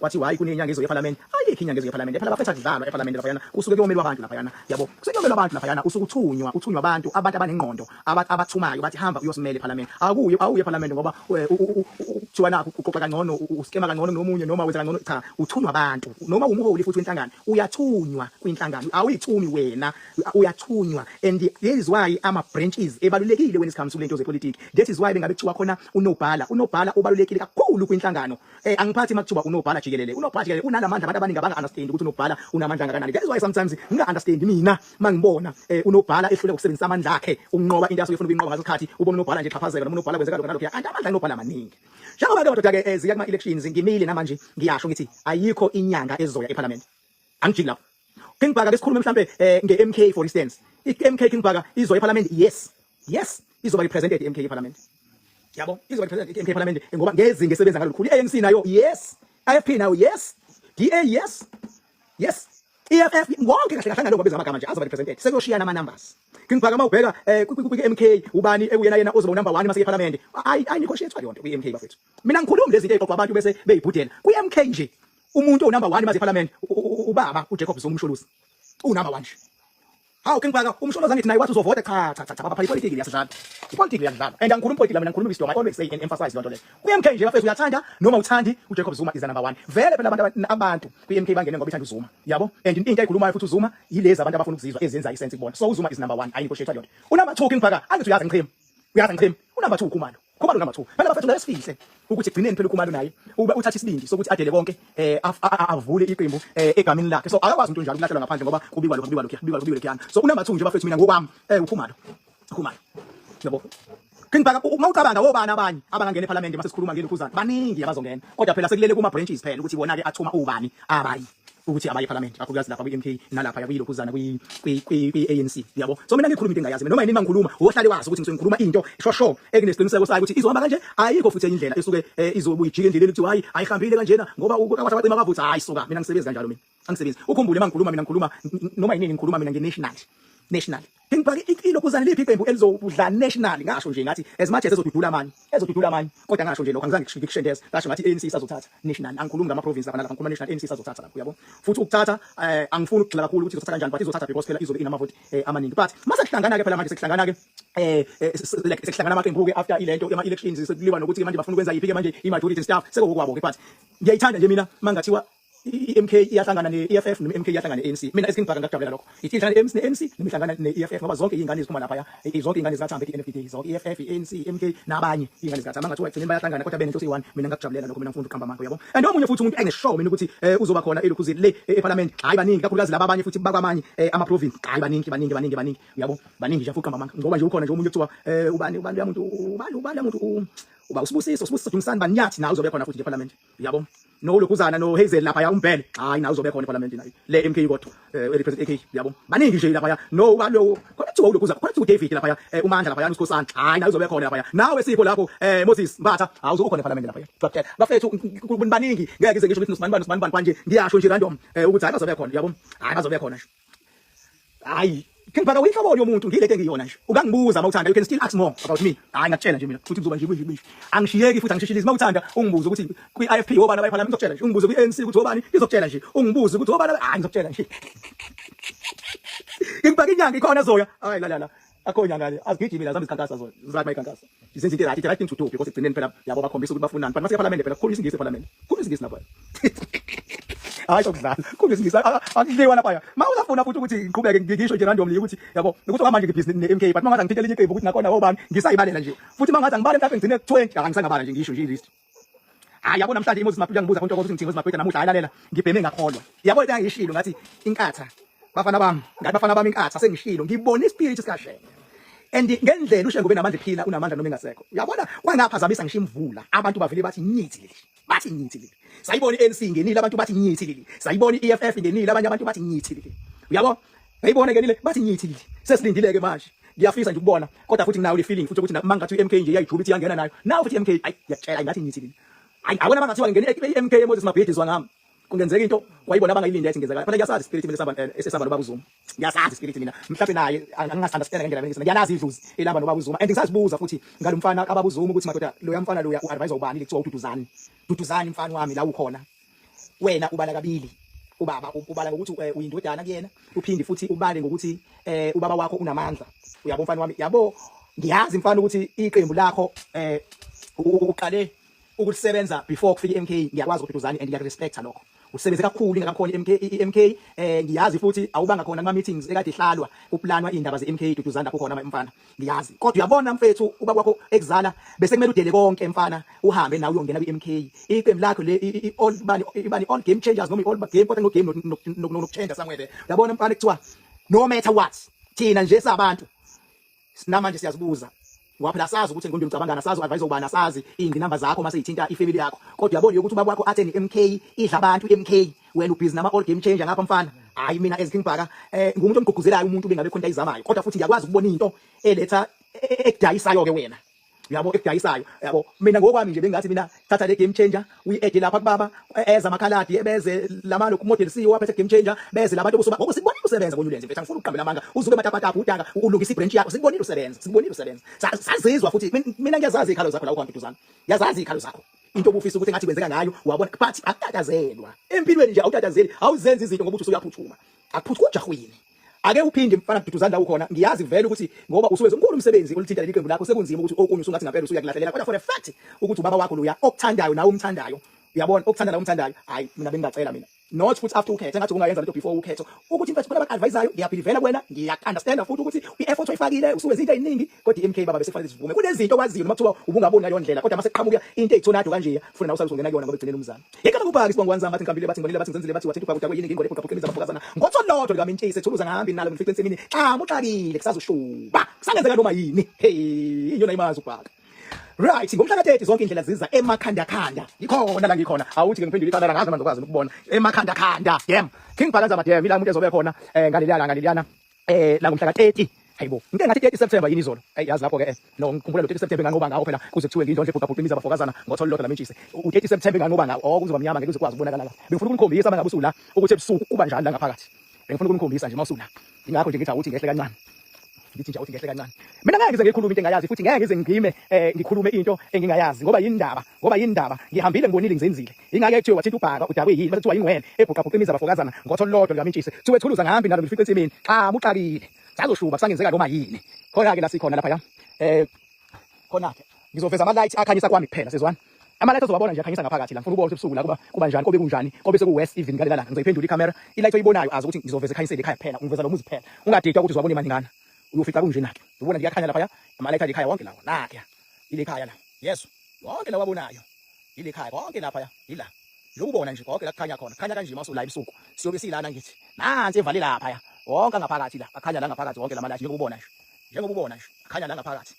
wathi hayi kunenyanga ezo yeParliament ayikho inyanga ezo yeParliament phela bafetha kudlalwa eParliament lapha yana usuke kuyomeli wabantu lapha yana yabo usuke kuyomeli wabantu lapha yana usuke uthunywa abantu abanengqondo abathumayo bathi hamba uyosimela eParliament awuye eParliament ngoba kuthiwa nakho uqoqa kangcono uskema kangcono nomunye noma wenza kangcono cha uthunywa abantu noma umuholi futhi wenhlangano uyathunywa kwinhlangano awuyithumi wena uyathunywa and that is why ama branches ebalulekile when it comes to lento zepolitiki that is why bengabe kuthiwa khona unobhala ubalulekile kakhulu kwinhlangano angiphathi makuthiwa unobhala jikelele unalamandla abantu abaningi abanga understand ukuthi unobhala unamandla kangakanani that is why sometimes nginga understand mina mangibona unobhala ehlule ukusebenzisa amandla akhe ukunqoba into asuyifuna ukuyinqoba ngasikhathi ubona unobhala nje chaphazela noma unobhala kwenzeka lokho nalokho and amandla anobhala amaningi njengoba ke madoda ke ziya kuma elections ngimile namanje ngiyasho ngithi ayikho inyanga ezoya eParliament angijiki lapho King Bhaka besikhuluma mhlambe ngeMK for instance iMK King Bhaka izoya eParliament yes izoba represented eMK eParliament yabo izoba represented eMK eParliament ngoba ngezinge esebenza ngalolukhulu ANC nayo yes IFP nayo yes DA yes EFF wonke kahle kahle ngalokho bezamagama nje azoba represented sekuyoshiyana ama numbers King Bhaka mawubheka kwi-MK ubani ekuyena ozoba number 1 mase eParliament ayinegotiate yonke kwi-MK bafethu mina ngikhuluma lezi zinto eqoqa abantu bese beyibhudela kwi-MK nje umuntu onumber 1 mase eParliament ubaba uJacob Zuma umsholusi unumber 1 nje hawu King Bhaka umsholoza ngithi naye wathi uzovota cha bapha ipolitiki liyasidlala ipolitiki liyadlala and angikhuluma ipolitiki mina ngikhuluma isizwe I always say and emphasize lonto le kwi-MK nje bafethu uyathanda noma uthandi uJacob Zuma is the number 1 vele phela abantu kwi-MK bangene ngoba ithanda uZuma yabo and into ayikhulumayo futhi uZuma yilezi abantu abafuna ukuzizwa ezenza isense kubona so uZuma is number 1 ayinegotiate yonke unumber 2 King Bhaka angithi uyazi ngichema unumber 2 Khumalo number 2 phela bafethu la sifihle ukuthi gcineni phela uKhumalo naye ube uthatha isibindi sokuthi adele konke avule iqembu egamini lakhe so akakwazi umuntu njalo ukulahlela ngaphandle ngoba kubikwa lokho so unumber 2 nje bafethu mina ngokwami uKhumalo yabo King Bhaka mawucabanga wobani abanye abangangena eParliament mase sikhuluma ngelokhuzana baningi abazongena kodwa phela sekulele kuma branches phela ukuthi bona ke athuma ubani abayi ukuthi abaye eParliament kakhulukazi lapha kwi-MK nalapha yakuyilokhuzana kwi-ANC yabo so mina ngikhuluma into engayazi noma yini mangikhuluma wohlale wazi ukuthi ngikhuluma into shosho ekunesiqiniseko sayo ukuthi izohamba kanje ayikho futhi indlela esuke izobuya ijike endleleni ukuthi hayi ayihambile kanjena ngoba abacima bavutha hayi suka mina ngisebenza kanjalo mina angisebenzi ukhumbule mangikhuluma mina ngikhuluma noma yini ngikhuluma mina nge-national King Bhaka ilokhuzana liphi iqembu elizodla national ngasho nje ngathi as much as ezodudula amanye kodwa ngasho nje lokho angizange ngishendeze ngasho ngathi ANC isazothatha national angikhulumi ngama province lapha nalapha ngikhuluma national ANC isazothatha lapho yabo futhi ukuthatha angifuni ukugxila kakhulu ukuthi izothatha kanjani but izothatha because phela izobe inamavoti amaningi but mase kuhlangana ke phela manje sekuhlangana ke sekuhlangana amaqembu ke after ilento ama elections sekuliwa nokuthi manje bafuna ukwenza yiphi ke manje i-majority staff sekukwabo ke but ngiyayithanda nje mina mangathiwa iMK iyahlangana ne-EFF ne-MK iyahlangana ne-ANC mina King Bhaka ngakujabulela lokho ithi ihlangana ne-ANC nemihlangana ne-EFF ngoba zonke izingane eziphuma lapha zonke izingane zikaThambe i-NFD zonke EFF i-ANC MK nabanye izingane zikaThambe mangathiwa ekugcineni bayahlangana kodwa benento eyi-1 mina ngakujabulela lokho mina ngifunda ukuhamba amakho yabo and omunye futhi umuntu engishow mina ukuthi uzoba khona elokhuzini le eParliament hayi baningi kakhulukazi laba abanye futhi bakwamanye ama province hayi baningi yabo baningi nje futhi ukuhamba amakho ngoba nje ukhona nje umuntu kuthiwa ubani umuntu uba usibusiso Dumisani Banyathi nawe uzobe khona futhi eParliament yabo no lokhuzana no Hazel lapha ya umbhele hayi nawe uzobe khona eParliament nayo le MK kodwa represent AK yabo baningi nje lapha ya no balo kodwa ulokhuzana kodwa uDavid lapha ya uMandla lapha ya uSkhosana hayi nawe uzobe khona lapha ya nawe Sipho lapho Moses Mbatha awuzobe khona eParliament lapha ya bafethu baningi ngeke ize ngisho ukuthi uSibani kanje ngiyasho nje random ukuthi hayi bazobe khona yabo hayi bazobe khona nje hayi King Bhaka uyihlobo yomuntu ngileke ngiyona nje ukangibuza mawuthanda you can still ask more about me hayi ngakutshela nje mina futhi kuzoba nje angishiyeki futhi angishishilizi mawuthanda ungibuza ukuthi kwi-IFP wobani abayiParliament ngizokutshela nje ungibuza kwi-ANC ukuthi wobani ngizokutshela nje ungibuza ukuthi wobani hayi ngizokutshela nje King Bhaka inyanga ikhona zoya hayi la akho nyanga le azigijimi la zambe zikhankasa zona zizakuma ikhankasa isenze into right thing to do because egcineni phela yabo bakhombisa ukuthi bafunani but mase eParliament phela kukhulu isingisi eParliament kukhulu isingisi lapha hayi sokudlala kukhulu isingisi akudliwa lapha mawuzafuna futhi ukuthi ngiqhubeke ngisho nje randomly ukuthi yabo ukuthi manje ngibusiness ne-MK but mangathi ngithintele iqembu ukuthi nakhona wobani ngisayibalela nje futhi mangathi angibale mhlawumbe ngigcine 20 angisangabala nje ngisho nje list hayi yabo namhlanje iMoses Mapete ngibuza konke ukuthi ngithinga uMapete namuhla ayalela ngibheme ngakholwa yabo into ngishilo ngathi inkatha bafana bami inkatha sengishilo ngibona ispirit sikashenge and ngendlela ushengo benamandla ephila unamandla noma engasekho uyabona kwangaphazamisa ngisho imvula abantu bavele bathi nyithi leli sayibona iANC ngenile abantu bathi nyithi leli sayibona iEFF ngenile abanye abantu bathi nyithi leli uyabo bayibona ngenile bathi nyithi leli sesilindile ke manje ngiyafisa nje ukubona kodwa futhi nginayo le feeling futhi ukuthi mangathi iMK nje iyayijula ukuthi yangena nayo nawe futhi iMK ayi ngiyatshela ngathi nyithi leli ayi abona mangathiwa ngene iMK Moses Mapete zwangami kungenzeka into wayibona abangayilindi yathi ngenzeka phela ngiyasazi spirit mina esesaba noBaba uZuma ngiyasazi spirit mina mhlawumbe naye angingasunderstand ngendlela ngisho ngiyanazi idluzi elamba noBaba uZuma and ngisazibuza futhi ngalomfana kaBaba uZuma ukuthi madoda lo yamfana lo ya advisor ubani lekuthiwa uDuduzani mfana wami la ukhona wena ubala kabili ubaba ubala ngokuthi uyindodana kuyena uphinde futhi ubale ngokuthi ubaba wakho unamandla uyabo mfana wami yabo ngiyazi mfana ukuthi iqembu lakho uqale ukusebenza before kufika iMK ngiyakwazi ukuthi uzani and ngiyarespecta lokho usebenze kakhulu ngakakhona iMK ngiyazi futhi awubanga khona kuma meetings ekade ihlalwa kuplanwa indaba zeMK duduzana lapho khona mfana ngiyazi kodwa uyabona mfethu ubaba wakho ekuzala bese kumele udele konke mfana uhambe nawe uyongena kwiMK iqembu lakho le ibani all game changers noma all game kodwa no game no change somewhere there uyabona mfana kuthiwa no matter what thina nje sabantu namanje siyazibuza ngoba phela sazi ukuthi ngqondo ngicabanga sazi advise ubani sazi indinamba zakho mase ithinta ifamily yakho kodwa uyabona ukuthi ubaba wakho atheni MK idla abantu MK wena ubhizi nama all game changer ngapha mfana hayi mina as King Bhaka ngumuntu omgqugquzelayo umuntu bengabe khona izamayo kodwa futhi ngiyakwazi ukubona into eletha ekudayisayo ke wena yabo ekudayisayo yabo mina ngokwami nje bengathi mina thatha le game changer uyi-add lapha kubaba eza amakhaladi ebeze lamalo ku model CEO waphethe game changer beze labantu bosuba ngoba sikubonile usebenza ngoNulenze mfethu angifuni uqambela amanga uzuke matapatapa udanga ulungisa ibranch yakho sikubonile usebenza sazizwa futhi mina ngiyazazi ikhalo zakho la ukhona Duduzana yazazi ikhalo zakho into obufisa ukuthi ngathi kwenzeka ngayo wabona but akutatazelwa empilweni nje awutatazeli awuzenza izinto ngoba uthi usuyaphuthuma akuphuthi kujahwini ake uphinde mfana Duduzana la ukhona ngiyazi vele ukuthi ngoba usuwenza umkhulu umsebenzi olithinta leli qembu lakho sekunzima ukuthi okunye usungathi ngaphela usuyakulahlelela kodwa for a fact ukuthi ubaba wakho lo okuthandayo nawe umthandayo uyabona okuthanda la umthandayo hayi mina bengingacela mina not futhi after ukhethe ngathi ungayenza lento before ukhetho ukuthi mfethu bona abadvisayo ngiyaphilivela kuwena ngiyaunderstand futhi ukuthi ieffort oyifakile usuwenza into eziningi kodwa iMK baba bese fanele sivume kunezinto waziyo noma kuthiwa ubungaboni ngaleyo ndlela kodwa mase qhamuka into ezithonado kanje funa nawe usazongena kuyona ngoba egcineni umzana yekana kubhaka isibongo wanzama bathi ngambile bathi ngolile bathi ngizenzile bathi wathi ubhaka kuyini ngingole ebhuka bhuqiniza abafokazana ngotholotho likamentshise thuluza ngahambi nalo ngifike ensimini uxakile kusazoshuba kusangenzeka noma yini hey inyona imazi ubhaka. Right ngomhla ka30 zonke indlela ziza emakhanda khanda ikhona la ngikhona awuthi ke ngiphendula ikhanda ngazi manje ukwazi ukubona emakhanda khanda yem King Bhaka nzama dem ila umuntu ezobe khona ngaleliyana la ngomhla ka30 hayibo into engathi 30 September yini izolo yazi lapho ke no ngikhumbula lo 30 September nganqoba ngawo phela kuze kuthiwe ngindonhle ebhuka bhuqiniza abafokazana ngotholotho lamentshise u30 September nganqoba ngawo kuzoba mnyama ngeke uzokwazi ukubonakala la bengifuna ukunikhombisa mangabe usula ukuthi ebusuku kuba njani la ngaphakathi bengifuna ukunikhombisa nje mawusula ingakho nje ngithi awuthi ngehle kancane ngithi nje awuthi ngehle kancane mina ngeke ngize ngikhulume into engayazi futhi ngeke ngize ngime ngikhulume into engingayazi ngoba yindaba ngihambile ngibonile ngizenzile ingake kuthiwe wathinta uBhaka udakwe yini bese kuthiwa ingwele ebhuka bhuqiniza abafokazana ngotholotho likamentshise thiwe thuluza ngahambi nalo ngifike ensimini cha muxakile sazoshuba kusangenzeka noma yini khona ke la sikhona lapha ya khona ke ngizoveza ama light akhanyisa kwami kuphela sezwana ama-light azobabona nje akhanyisa ngaphakathi la ngifuna ukubona ukuthi ebusuku la kuba njani kobe kunjani kobe seku-west even ngale langa ngizoyiphendula icamera i-light oyibonayo azi ukuthi ngizoveza ekhanyisele ekhaya kuphela ngiveza lo muzi kuphela ungadidwa ukuthi uzobona imaningana uyofica kunjena-ke ubona nje kuyakhanya lapha ya ama-light alikhaya wonke lawo nakya ile khaya la yes wonke la wabonayo ile khaya konke lapha ya ila lokubona nje konke la kukhanya khona khanya kanje masula ebusuku siyobe silana ngithi nansi evale lapha ya wonke ngaphakathi la akhanya la ngaphakathi wonke la ma-light njengobubona nje akhanya la ngaphakathi